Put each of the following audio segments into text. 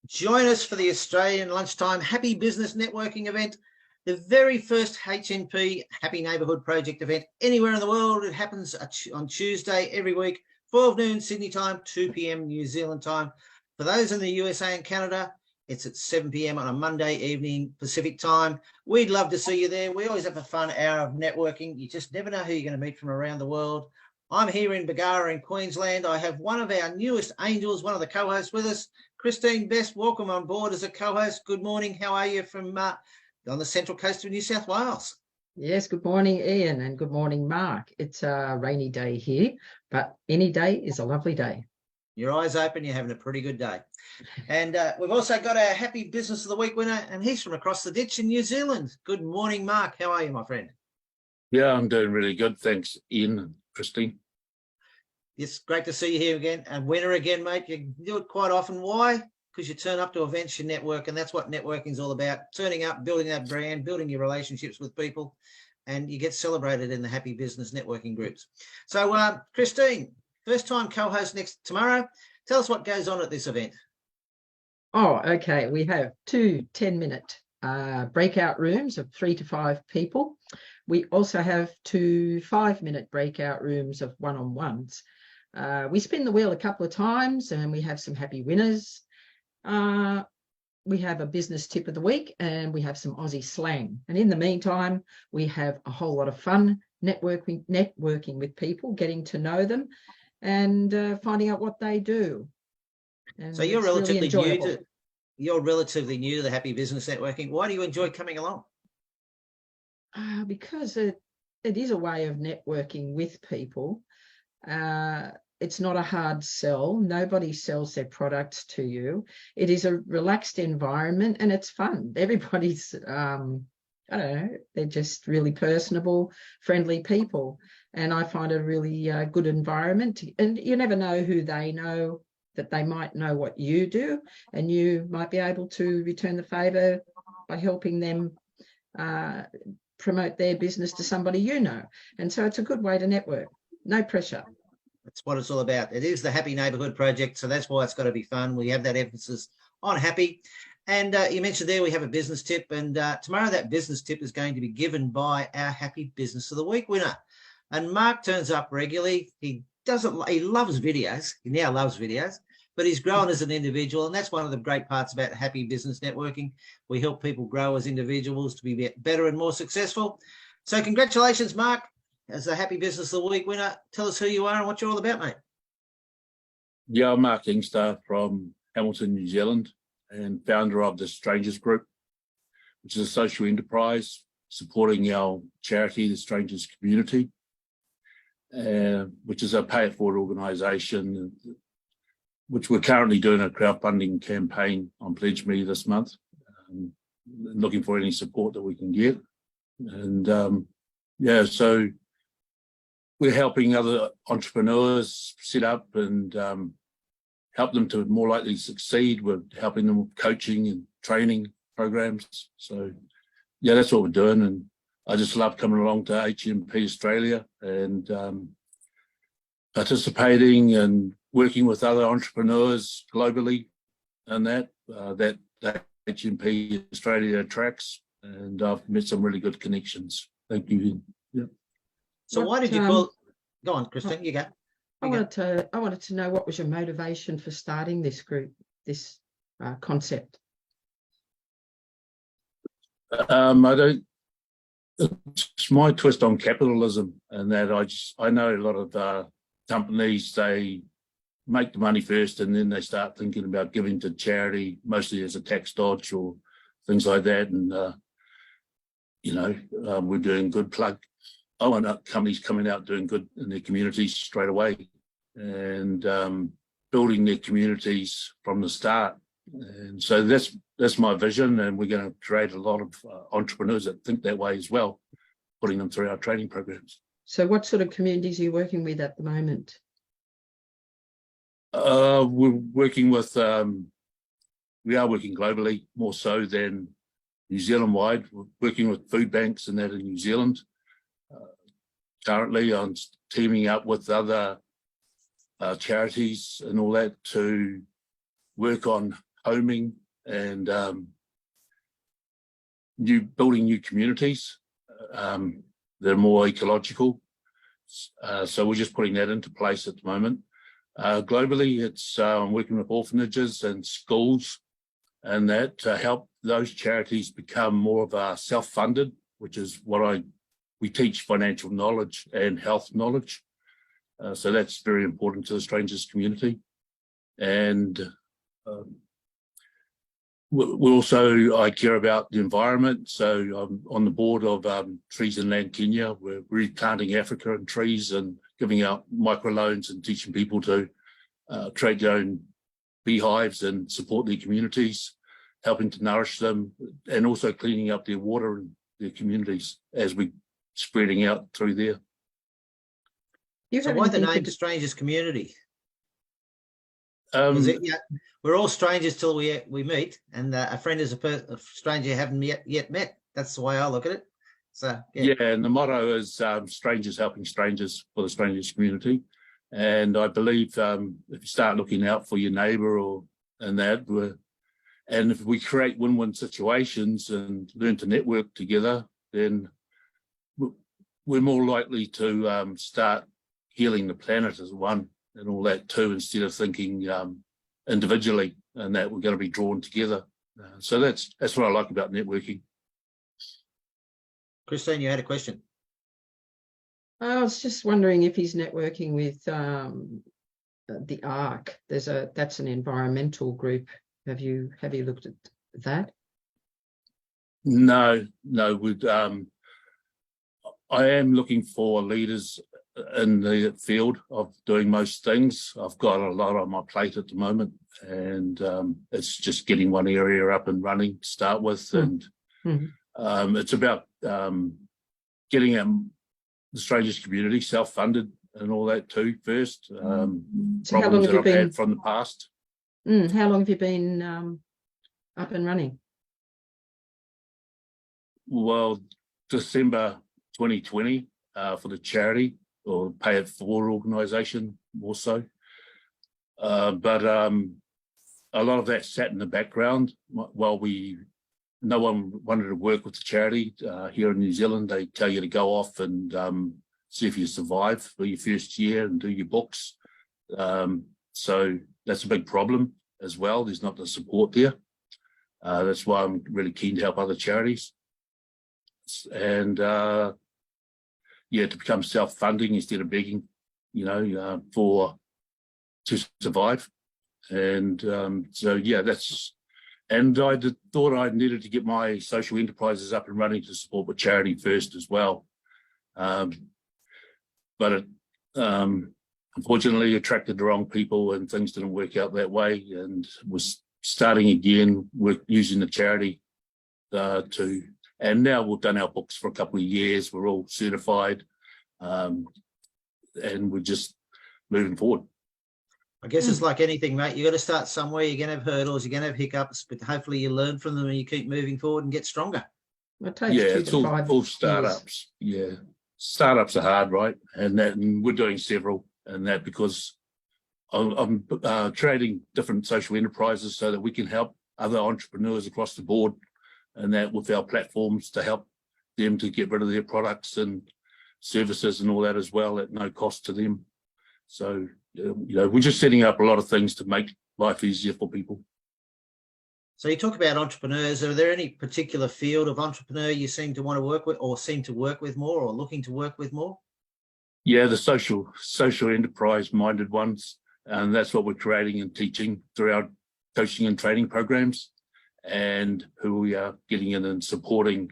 Join us for the Australian Lunchtime Happy Business Networking event, the very first HNP Happy Neighbourhood Project event anywhere in the world. It happens on Tuesday every week, 12 noon Sydney time, 2 p.m. New Zealand time. For those in the USA and Canada, it's at 7 p.m. on a Monday evening Pacific time. We'd love to see you there. We always have a fun hour of networking. You just never know who you're going to meet from around the world. I'm here in Bargara in Queensland. I have one of our newest angels, one of the co-hosts with us, Christine Best. Welcome on board as a co-host. Good morning. How are you from on the central coast of New South Wales? Yes, good morning, Ian, and good morning, Mark. It's a rainy day here, but any day is a lovely day. Your eyes open, you're having a pretty good day. And we've also got our Happy Business of the Week winner, and he's from across the ditch in New Zealand. Good morning, Mark. How are you, my friend? Yeah, I'm doing really good. Thanks, Ian and Christine. It's great to see you here again. And winner again, mate. You do it quite often. Why? Because you turn up to events, you network, and that's what networking is all about. Turning up, building that brand, building your relationships with people, and you get celebrated in the Happy Business networking groups. So, Christine, first time co-host next tomorrow. Tell us what goes on at this event. Oh, okay. We have two 10-minute breakout rooms of 3 to 5 people. We also have 2 5-minute breakout rooms of one-on-ones. We spin the wheel a couple of times and we have some happy winners. We have a business tip of the week and we have some Aussie slang. And in the meantime, we have a whole lot of fun networking with people, getting to know them and finding out what they do. And so you're relatively new to the Happy Business networking. Why do you enjoy coming along? Because it is a way of networking with people. It's not a hard sell. Nobody sells their products to you. It is a relaxed environment and it's fun. Everybody's, I don't know, they're just really personable, friendly people. And I find a really good environment. And you never know who they know, that they might know what you do, and you might be able to return the favour by helping them promote their business to somebody you know. And so it's a good way to network. No pressure. That's what it's all about. It is the Happy Neighbourhood Project, so that's why it's got to be fun. We have that emphasis on happy. And you mentioned there we have a business tip, and tomorrow that business tip is going to be given by our Happy Business of the Week winner. And Mark turns up regularly. He loves videos. He now loves videos, but he's grown as an individual, and that's one of the great parts about Happy Business Networking. We help people grow as individuals to be better and more successful. So congratulations, Mark, as the Happy Business of the Week winner. Tell us who you are and what you're all about, mate. Yeah, I'm Mark Ingstar from Hamilton, New Zealand, and founder of the Strangers Group, which is a social enterprise supporting our charity, the Strangers Community, which is a pay-it-forward organisation, which we're currently doing a crowdfunding campaign on Pledge Me this month, looking for any support that we can get. And so we're helping other entrepreneurs set up and help them to more likely succeed. We're helping them with coaching and training programs. So yeah, that's what we're doing. And I just love coming along to HNP Australia and participating and working with other entrepreneurs globally, and that HNP Australia attracts. And I've met some really good connections. Thank you. Yeah. So why did you call? Go on, Christine. You go. I wanted to know what was your motivation for starting this group, this concept. It's my twist on capitalism, and that I know a lot of companies, they make the money first and then they start thinking about giving to charity, mostly as a tax dodge or things like that. And we're doing good plug. I want companies coming out doing good in their communities straight away and building their communities from the start. And so that's my vision, and we're going to create a lot of entrepreneurs that think that way as well, putting them through our training programs. So what sort of communities are you working with at the moment? We're working with, we are working globally more so than New Zealand wide. We're working with food banks and that in New Zealand. Currently, I'm teaming up with other charities and all that to work on homing and building new communities that are more ecological. So we're just putting that into place at the moment. Globally, it's working with orphanages and schools and that to help those charities become more of a self-funded, which is what we teach financial knowledge and health knowledge. So that's very important to the strangers community. And I care about the environment. So I'm on the board of Trees and Land Kenya. We're replanting Africa and trees and giving out microloans and teaching people to create their own beehives and support their communities, helping to nourish them, and also cleaning up their water and their communities as we're spreading out through there. So why the name Strangers Community? We're all strangers till we meet, and a friend is a stranger you haven't yet met. That's the way I look at it. So yeah, and the motto is strangers helping strangers for the strangers community. And I believe if you start looking out for your neighbour and if we create win-win situations and learn to network together, then we're more likely to start healing the planet as one and all that too, instead of thinking individually, and that we're going to be drawn together. So that's what I like about networking. Christine, you had a question. I was just wondering if he's networking with the ARC. That's an environmental group. Have you looked at that? No. I am looking for leaders in the field of doing most things. I've got a lot on my plate at the moment, and it's just getting one area up and running to start with. And it's about getting the strangers community self-funded and all that too first. So problems how long have that you I've been had from the past. How long have you been up and running? Well, December 2020 for the charity or pay it forward organisation more so. But a lot of that sat in the background while no one wanted to work with the charity. Here in New Zealand, they tell you to go off and see if you survive for your first year and do your books. So that's a big problem as well. There's not the support there. That's why I'm really keen to help other charities. And to become self-funding instead of begging, to survive. And and I thought I needed to get my social enterprises up and running to support the charity first as well. But it unfortunately attracted the wrong people and things didn't work out that way, and was starting again with using the charity and now we've done our books for a couple of years. We're all certified, and we're just moving forward. I guess it's like anything, mate. You got to start somewhere. You're going to have hurdles. You're going to have hiccups, but hopefully you learn from them and you keep moving forward and get stronger. It takes 2 to 5 all startups. years. Yeah, startups are hard, right? And we're doing several, and that because I'm creating different social enterprises so that we can help other entrepreneurs across the board, and that with our platforms to help them to get rid of their products and services and all that as well at no cost to them. So, we're just setting up a lot of things to make life easier for people. So you talk about entrepreneurs. Are there any particular field of entrepreneur you seem to want to work with or seem to work with more or looking to work with more? Yeah, the social enterprise-minded ones. And that's what we're creating and teaching through our coaching and training programs, and who we are getting in and supporting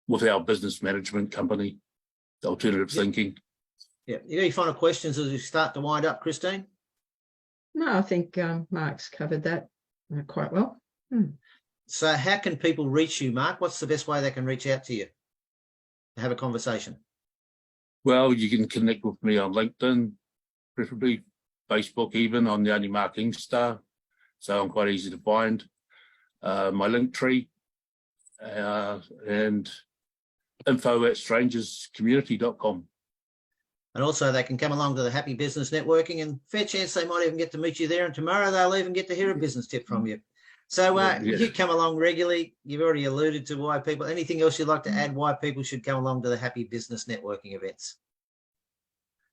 with our business management company, Alternative Thinking. Yeah. You got any final questions as we start to wind up, Christine? No, I think Mark's covered that quite well. So how can people reach you, Mark? What's the best way they can reach out to you to have a conversation? Well, you can connect with me on LinkedIn, preferably Facebook, even on the only Mark Ingstar. So I'm quite easy to find. My link tree and info@strangerscommunity.com. And also they can come along to the Happy Business Networking, and fair chance they might even get to meet you there. And tomorrow they'll even get to hear a business tip from you. So you come along regularly. You've already alluded to why people, anything else you'd like to add, why people should come along to the Happy Business Networking events?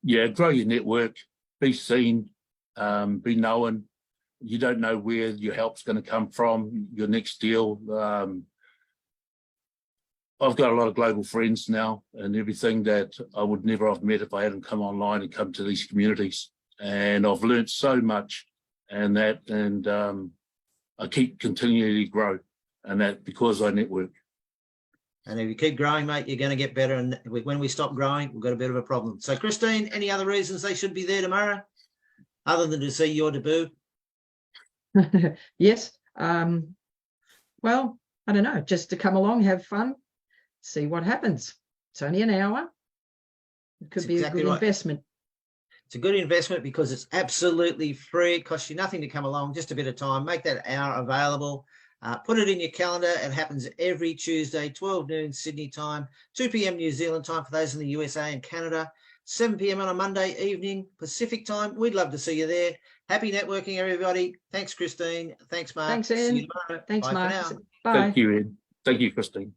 Yeah, grow your network, be seen, be known. You don't know where your help's going to come from, your next deal. I've got a lot of global friends now, and everything that I would never have met if I hadn't come online and come to these communities. And I've learned so much, and I keep continually grow, and that because I network. And if you keep growing, mate, you're going to get better. And when we stop growing, we've got a bit of a problem. So, Christine, any other reasons they should be there tomorrow, other than to see your debut? Yes. Well, I don't know, just to come along, have fun, see what happens. It's only an hour. It could be exactly a good investment. It's a good investment because it's absolutely free. It costs you nothing to come along, just a bit of time. Make that hour available. Put it in your calendar. It happens every Tuesday, 12 noon Sydney time, 2 p.m. New Zealand time for those in the USA and Canada, 7 p.m. on a Monday evening Pacific time. We'd love to see you there. Happy networking, everybody. Thanks, Christine. Thanks, Mark. Thanks, Ian. See you tomorrow. Thanks, Bye Mark. for now. Bye. Thank you, Ed. Thank you, Christine.